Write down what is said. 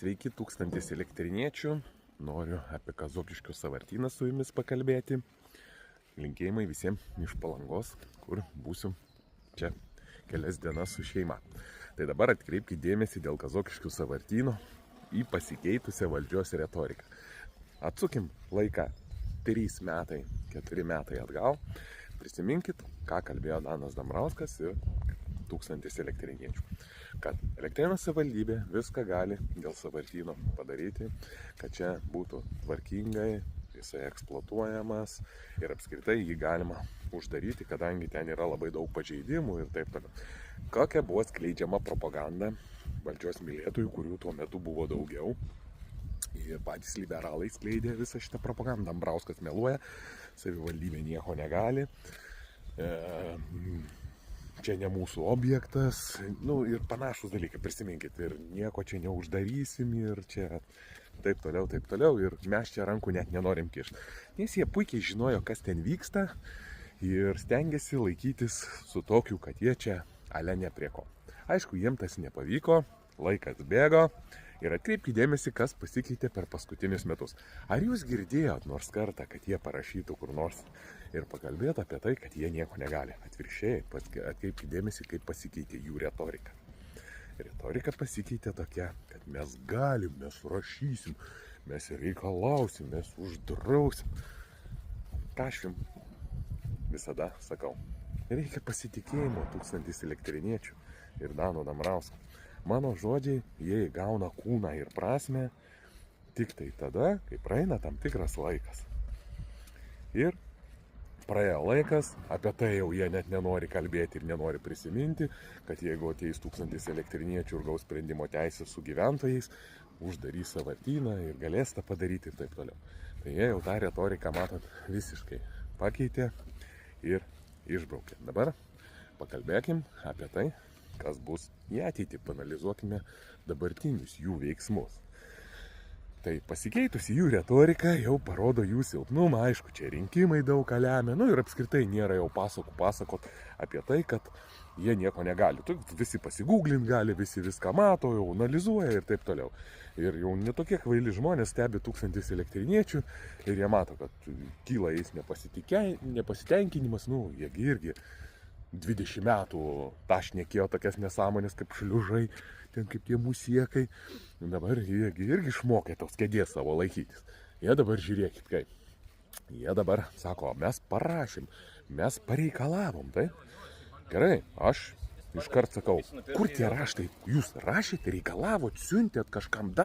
Sveiki, 1000 elektriniečių. Noriu apie Kazokiškio sąvartyną su jumis pakalbėti. Linkėjimai visiems iš Palangos, kur būsiu čia kelias dienas su šeima. Tai dabar atkreipkite dėmesį dėl Kazokiškio sąvartyno į pasikeitusią valdžios retoriką. Atsukim laiką 3 metai, 4 metai atgal. Prisiminkit, ką kalbėjo Danas Dambrauskas ir 1000 elektriniečių. Kad Elektrėnų savivaldybė viską gali dėl sąvartyno padaryti, kad čia būtų tvarkingai, jisai eksploatuojamas ir apskritai jį galima uždaryti, kadangi ten yra labai daug pažeidimų ir taip toliau. Kokia buvo skleidžiama propaganda valdžios mylėtojų, kurių tuo metu buvo daugiau. Ir patys liberalai skleidė visą šitą propagandą. Dambrauskas meluoja, savivaldybė nieko negali. Čia ne mūsų objektas, ir panašus dalykai, prisiminkit, ir nieko čia neuždarysim, ir čia taip toliau, ir mes čia rankų net nenorim kišti. Nes jie puikiai žinojo, kas ten vyksta, ir stengiasi laikytis su tokiu, kad jie čia ale ne prie ko. Aišku, jiems tas nepavyko, laikas bėgo, ir atkreipkite dėmesį, kas pasikeitė per paskutinius metus. Ar jūs girdėjot nors kartą, kad jie parašytų kur nors ir pakalbėtų apie tai, kad jie nieko negali? Atvirkščiai, atkreipkite dėmesį, kaip pasikeitė jų retorika. Retorika pasikeitė tokia, kad mes galim, mes rašysim, mes reikalausim, mes uždrausim. Ką aš jums visada sakau? Reikia pasitikėjimo 1000 elektriniečių ir Dano Dambrausko. Mano žodžiai, jie įgauna kūną ir prasmę tik tai tada, kai praeina tam tikras laikas. Ir praėjo laikas, apie tai jau jie net nenori kalbėti ir nenori prisiminti, kad jeigu ateis 1000 elektriniečių ir gaus sprendimo teisę su gyventojais, uždarys sąvartyną ir galės tą padaryti ir taip toliau. Tai jie jau tą retoriką, matot, visiškai pakeitė ir išbraukė. Dabar pakalbėkim apie tai, kas bus į ateitį, panalizuokime dabartinius jų veiksmus. Tai pasikeitusi jų retorika jau parodo jų silpnumą, aišku, čia rinkimai daug ką lemia, ir apskritai nėra jau pasakot apie tai, kad jie nieko negali. Visi pasigūglint gali, visi viską mato, jau analizuoja ir taip toliau. Ir jau netokie kvaili žmonės stebi 1000 elektriniečių ir jie mato, kad kyla jais nepasitenkinimas, jie irgi 20 metų tą šnekėjo tokias nesąmonės kaip šliužai, ten kaip tie musiekai. Dabar jie irgi išmokė tos kėdės savo laikytis. Jie dabar žiūrėkit kaip. Jie dabar sako, mes parašym, mes pareikalavom, tai? Gerai, aš iškart sakau, kur tie raštai? Jūs rašėte, reikalavot, siuntėt kažkam dar?